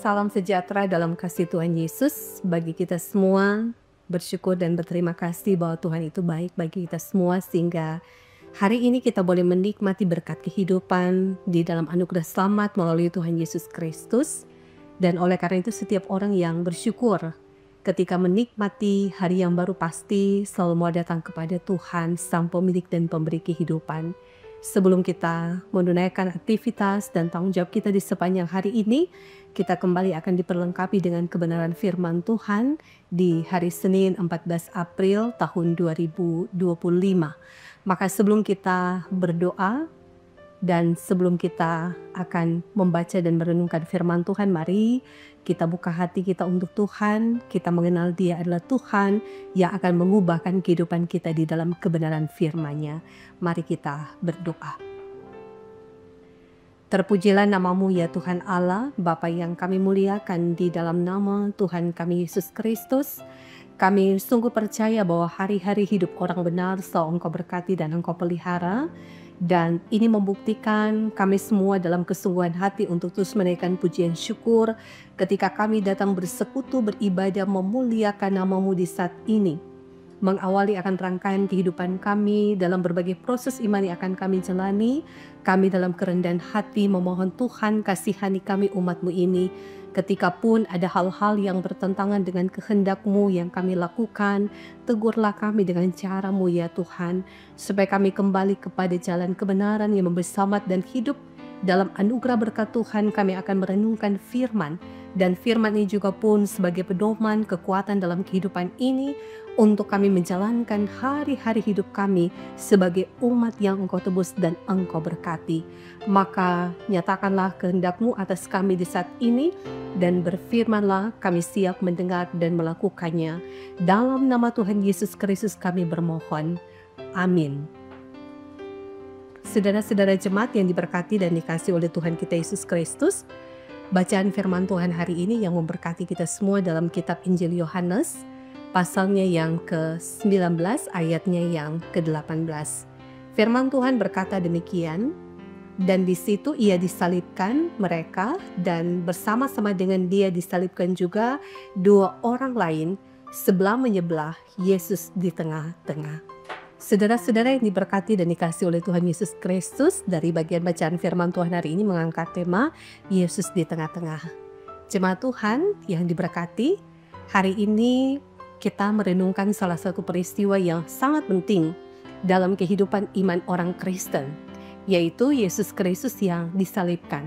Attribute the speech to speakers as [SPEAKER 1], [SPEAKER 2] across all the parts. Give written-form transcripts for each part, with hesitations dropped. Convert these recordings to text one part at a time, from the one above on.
[SPEAKER 1] salam sejahtera dalam kasih Tuhan Yesus bagi kita semua. Bersyukur dan berterima kasih bahwa Tuhan itu baik bagi kita semua sehingga hari ini kita boleh menikmati berkat kehidupan di dalam anugerah selamat melalui Tuhan Yesus Kristus. Dan oleh karena itu setiap orang yang bersyukur ketika menikmati hari yang baru pasti selalu mau datang kepada Tuhan Sang Pemilik dan Pemberi kehidupan. Sebelum kita menunaikan aktivitas dan tanggung jawab kita di sepanjang hari ini, kita kembali akan diperlengkapi dengan kebenaran firman Tuhan di hari Senin 14 April tahun 2025. Maka sebelum kita berdoa dan sebelum kita akan membaca dan merenungkan firman Tuhan, mari kita buka hati kita untuk Tuhan. Kita mengenal Dia adalah Tuhan yang akan mengubahkan kehidupan kita di dalam kebenaran firman-Nya. Mari kita berdoa. Terpujilah nama-Mu ya Tuhan Allah, Bapa yang kami muliakan di dalam nama Tuhan kami Yesus Kristus. Kami sungguh percaya bahwa hari-hari hidup orang benar selalu Engkau berkati dan Engkau pelihara. Dan ini membuktikan kami semua dalam kesungguhan hati untuk terus menaikkan pujian syukur ketika kami datang bersekutu, beribadah, memuliakan nama-Mu di saat ini. Mengawali akan rangkaian kehidupan kami dalam berbagai proses iman yang akan kami jalani. Kami dalam kerendahan hati memohon Tuhan kasihani kami umat-Mu ini. Ketika pun ada hal-hal yang bertentangan dengan kehendak-Mu yang kami lakukan, tegurlah kami dengan cara-Mu ya Tuhan, supaya kami kembali kepada jalan kebenaran yang memberi selamat dan hidup. Dalam anugerah berkat Tuhan kami akan merenungkan firman, dan firman ini juga pun sebagai pedoman kekuatan dalam kehidupan ini untuk kami menjalankan hari-hari hidup kami sebagai umat yang Engkau tebus dan Engkau berkati. Maka nyatakanlah kehendak-Mu atas kami di saat ini, dan berfirmanlah kami siap mendengar dan melakukannya. Dalam nama Tuhan Yesus Kristus kami bermohon. Amin. Saudara-saudara jemaat yang diberkati dan dikasihi oleh Tuhan kita Yesus Kristus, bacaan firman Tuhan hari ini yang memberkati kita semua dalam kitab Injil Yohanes, pasalnya yang ke-19, ayatnya yang ke-18. Firman Tuhan berkata demikian, dan di situ ia disalibkan mereka, dan bersama-sama dengan dia disalibkan juga dua orang lain, sebelah menyebelah Yesus di tengah-tengah. Saudara-saudara yang diberkati dan dikasihi oleh Tuhan Yesus Kristus, dari bagian bacaan firman Tuhan hari ini mengangkat tema Yesus di tengah-tengah. Jemaat Tuhan yang diberkati, hari ini kita merenungkan salah satu peristiwa yang sangat penting dalam kehidupan iman orang Kristen, yaitu Yesus Kristus yang disalibkan.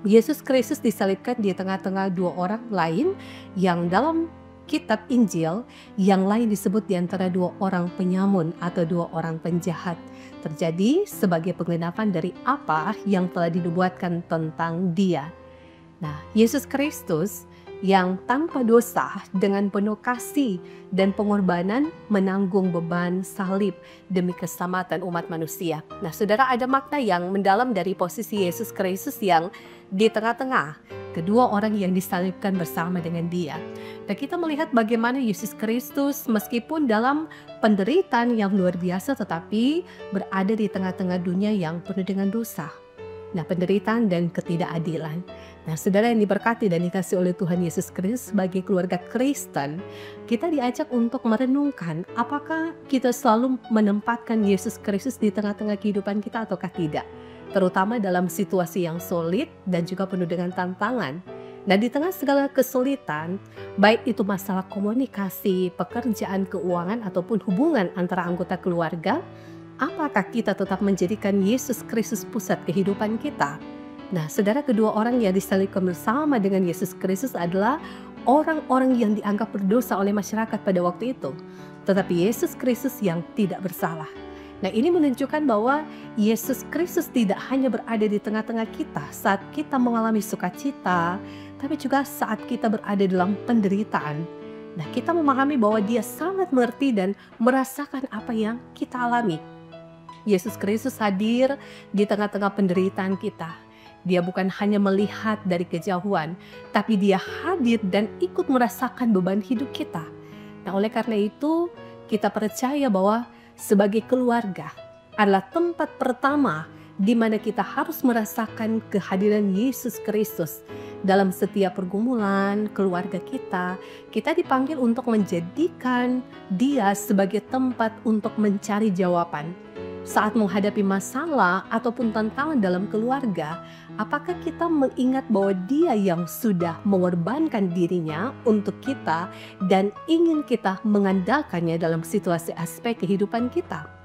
[SPEAKER 1] Yesus Kristus disalibkan di tengah-tengah dua orang lain yang dalam kitab Injil yang lain disebut di antara dua orang penyamun atau dua orang penjahat. Terjadi sebagai penggenapan dari apa yang telah dinubuatkan tentang Dia. Nah, Yesus Kristus yang tanpa dosa dengan penuh kasih dan pengorbanan menanggung beban salib demi keselamatan umat manusia. Nah, saudara, ada makna yang mendalam dari posisi Yesus Kristus yang di tengah-tengah kedua orang yang disalibkan bersama dengan Dia. Dan kita melihat bagaimana Yesus Kristus meskipun dalam penderitaan yang luar biasa tetapi berada di tengah-tengah dunia yang penuh dengan dosa. Nah, penderitaan dan ketidakadilan. Nah, saudara yang diberkati dan dikasihi oleh Tuhan Yesus Kristus, sebagai keluarga Kristen, kita diajak untuk merenungkan apakah kita selalu menempatkan Yesus Kristus di tengah-tengah kehidupan kita ataukah tidak. Terutama dalam situasi yang sulit dan juga penuh dengan tantangan. Nah, di tengah segala kesulitan, baik itu masalah komunikasi, pekerjaan, keuangan, ataupun hubungan antara anggota keluarga, apakah kita tetap menjadikan Yesus Kristus pusat kehidupan kita? Nah, saudara, kedua orang yang disalibkan bersama dengan Yesus Kristus adalah orang-orang yang dianggap berdosa oleh masyarakat pada waktu itu. Tetapi Yesus Kristus yang tidak bersalah. Nah, ini menunjukkan bahwa Yesus Kristus tidak hanya berada di tengah-tengah kita saat kita mengalami sukacita, tapi juga saat kita berada dalam penderitaan. Nah, kita memahami bahwa Dia sangat mengerti dan merasakan apa yang kita alami. Yesus Kristus hadir di tengah-tengah penderitaan kita. Dia bukan hanya melihat dari kejauhan, tapi Dia hadir dan ikut merasakan beban hidup kita. Nah, oleh karena itu, kita percaya bahwa sebagai keluarga adalah tempat pertama di mana kita harus merasakan kehadiran Yesus Kristus dalam setiap pergumulan keluarga kita, kita dipanggil untuk menjadikan dia sebagai tempat untuk mencari jawaban. Saat menghadapi masalah ataupun tantangan dalam keluarga, apakah kita mengingat bahwa dia yang sudah mengorbankan dirinya untuk kita dan ingin kita mengandalkannya dalam situasi aspek kehidupan kita?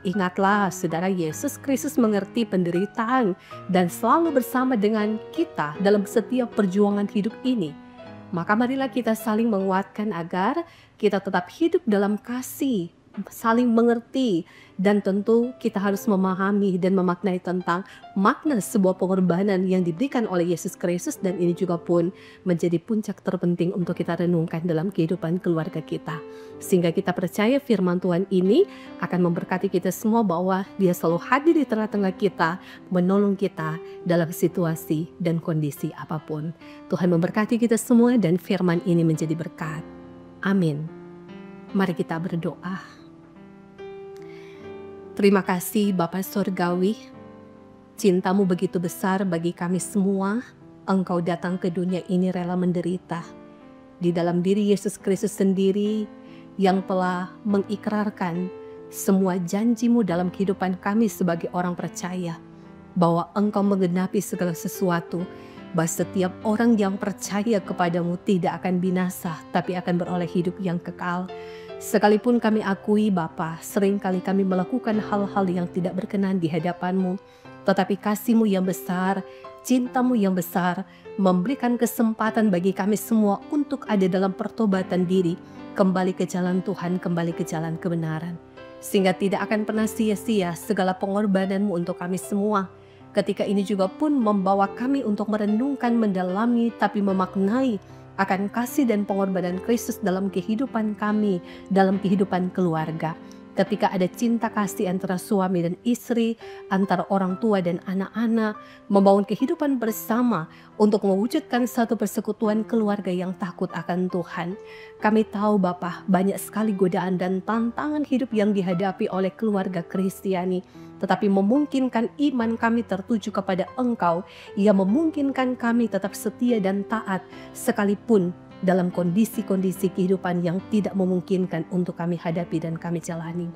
[SPEAKER 1] Ingatlah, saudara, Yesus Kristus mengerti penderitaan dan selalu bersama dengan kita dalam setiap perjuangan hidup ini. Maka marilah kita saling menguatkan agar kita tetap hidup dalam kasih, saling mengerti, dan tentu kita harus memahami dan memaknai tentang makna sebuah pengorbanan yang diberikan oleh Yesus Kristus, dan ini juga pun menjadi puncak terpenting untuk kita renungkan dalam kehidupan keluarga kita. Sehingga kita percaya firman Tuhan ini akan memberkati kita semua bahwa Dia selalu hadir di tengah-tengah kita, menolong kita dalam situasi dan kondisi apapun. Tuhan memberkati kita semua dan firman ini menjadi berkat. Amin. Mari kita berdoa. Terima kasih Bapa Surgawi, cinta-Mu begitu besar bagi kami semua. Engkau datang ke dunia ini rela menderita. Di dalam diri Yesus Kristus sendiri yang telah mengikrarkan semua janji-Mu dalam kehidupan kami sebagai orang percaya. Bahwa Engkau menggenapi segala sesuatu, bahwa setiap orang yang percaya kepadamu tidak akan binasa, tapi akan beroleh hidup yang kekal. Sekalipun kami akui Bapa, seringkali kami melakukan hal-hal yang tidak berkenan di hadapan-Mu, tetapi kasih-Mu yang besar, cinta-Mu yang besar, memberikan kesempatan bagi kami semua untuk ada dalam pertobatan diri, kembali ke jalan Tuhan, kembali ke jalan kebenaran. Sehingga tidak akan pernah sia-sia segala pengorbanan-Mu untuk kami semua. Ketika ini juga pun membawa kami untuk merenungkan, mendalami, tapi memaknai akan kasih dan pengorbanan Kristus dalam kehidupan kami, dalam kehidupan keluarga. Ketika ada cinta kasih antara suami dan istri, antara orang tua dan anak-anak, membangun kehidupan bersama untuk mewujudkan satu persekutuan keluarga yang takut akan Tuhan. Kami tahu Bapa, banyak sekali godaan dan tantangan hidup yang dihadapi oleh keluarga Kristiani, tetapi memungkinkan iman kami tertuju kepada Engkau, yang memungkinkan kami tetap setia dan taat sekalipun dalam kondisi-kondisi kehidupan yang tidak memungkinkan untuk kami hadapi dan kami jalani.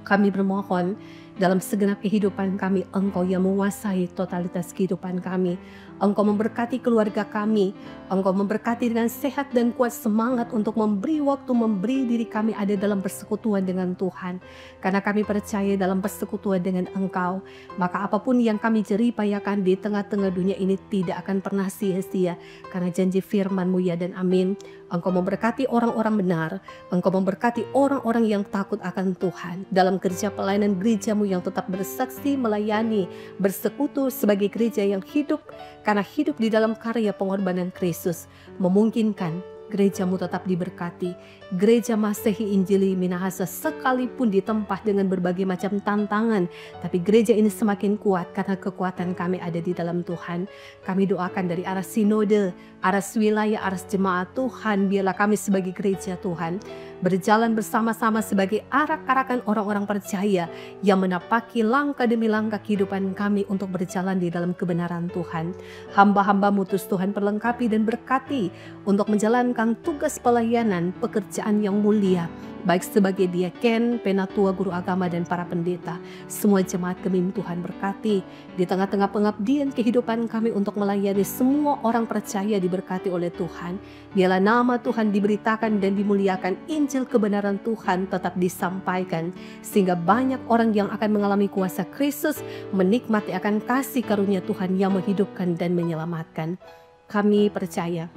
[SPEAKER 1] Kami bermohon dalam segenap kehidupan kami, Engkau yang menguasai totalitas kehidupan kami. Engkau memberkati keluarga kami, Engkau memberkati dengan sehat dan kuat semangat untuk memberi waktu, memberi diri kami ada dalam persekutuan dengan Tuhan. Karena kami percaya dalam persekutuan dengan Engkau, maka apapun yang kami jeripayakan di tengah-tengah dunia ini tidak akan pernah sia-sia. Karena janji firman-Mu ya dan amin. Engkau memberkati orang-orang benar, Engkau memberkati orang-orang yang takut akan Tuhan dalam kerja pelayanan gereja-Mu yang tetap bersaksi, melayani, bersekutu sebagai gereja yang hidup, karena hidup di dalam karya pengorbanan Kristus memungkinkan gereja-Mu tetap diberkati. Gereja Masehi Injili Minahasa sekalipun ditempa dengan berbagai macam tantangan, tapi gereja ini semakin kuat karena kekuatan kami ada di dalam Tuhan. Kami doakan dari arah sinode, arah wilayah, arah jemaat Tuhan, biarlah kami sebagai gereja Tuhan berjalan bersama-sama sebagai arak-arakan orang-orang percaya yang menapaki langkah demi langkah kehidupan kami untuk berjalan di dalam kebenaran Tuhan. Hamba-hamba-Mu terus Tuhan perlengkapi dan berkati untuk menjalankan tugas pelayanan, pekerjaan yang mulia, baik sebagai diaken, penatua, guru agama, dan para pendeta. Semua jemaat kami Tuhan berkati. Di tengah-tengah pengabdian kehidupan kami untuk melayani semua orang percaya diberkati oleh Tuhan. Biarlah nama Tuhan diberitakan dan dimuliakan, Injil kebenaran Tuhan tetap disampaikan, sehingga banyak orang yang akan mengalami kuasa Kristus, menikmati akan kasih karunia Tuhan yang menghidupkan dan menyelamatkan. Kami percaya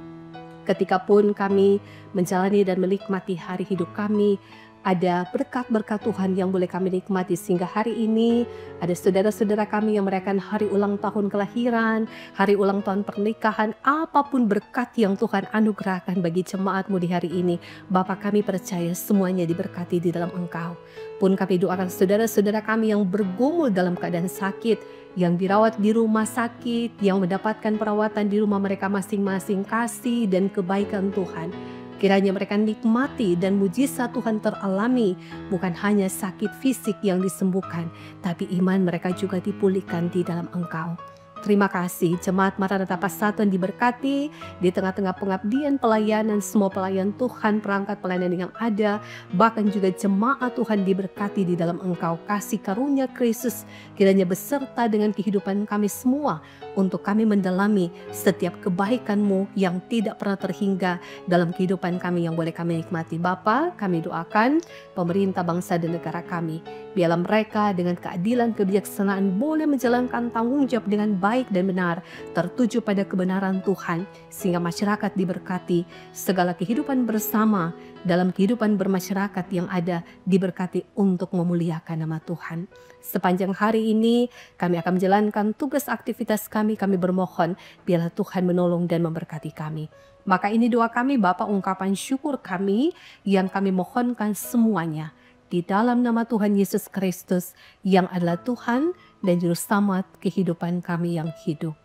[SPEAKER 1] ketika pun kami menjalani dan menikmati hari hidup kami, ada berkat-berkat Tuhan yang boleh kami nikmati. Sehingga hari ini ada saudara-saudara kami yang merayakan hari ulang tahun kelahiran, hari ulang tahun pernikahan, apapun berkat yang Tuhan anugerahkan bagi jemaat-Mu di hari ini, Bapa kami percaya semuanya diberkati di dalam Engkau. Pun kami doakan saudara-saudara kami yang bergumul dalam keadaan sakit, yang dirawat di rumah sakit, yang mendapatkan perawatan di rumah mereka masing-masing, kasih dan kebaikan Tuhan. Kiranya mereka nikmati dan mujizat Tuhan teralami, bukan hanya sakit fisik yang disembuhkan, tapi iman mereka juga dipulihkan di dalam Engkau. Terima kasih Jemaat Maranatha Pasatuan diberkati di tengah-tengah pengabdian pelayanan, semua pelayan Tuhan, perangkat pelayanan yang ada, bahkan juga jemaat Tuhan diberkati di dalam Engkau. Kasih karunia Kristus kiranya beserta dengan kehidupan kami semua, untuk kami mendalami setiap kebaikan-Mu yang tidak pernah terhingga dalam kehidupan kami yang boleh kami nikmati. Bapa, kami doakan pemerintah bangsa dan negara kami, biarlah mereka dengan keadilan, kebijaksanaan boleh menjalankan tanggung jawab dengan baik dan benar, tertuju pada kebenaran Tuhan, sehingga masyarakat diberkati, segala kehidupan bersama dalam kehidupan bermasyarakat yang ada diberkati untuk memuliakan nama Tuhan. Sepanjang hari ini kami akan menjalankan tugas aktivitas kami bermohon biarlah Tuhan menolong dan memberkati kami. Maka ini doa kami Bapa, ungkapan syukur kami yang kami mohonkan semuanya di dalam nama Tuhan Yesus Kristus yang adalah Tuhan dan Juru Selamat kehidupan kami yang hidup.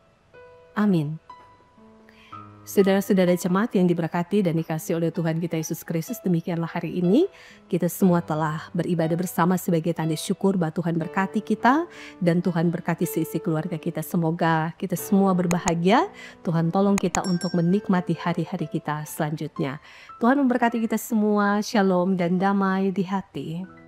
[SPEAKER 1] Amin. Saudara-saudara jemaat yang diberkati dan dikasihi oleh Tuhan kita Yesus Kristus, demikianlah hari ini kita semua telah beribadah bersama sebagai tanda syukur bahwa Tuhan berkati kita dan Tuhan berkati seisi keluarga kita. Semoga kita semua berbahagia. Tuhan tolong kita untuk menikmati hari-hari kita selanjutnya. Tuhan memberkati kita semua. Shalom dan damai di hati.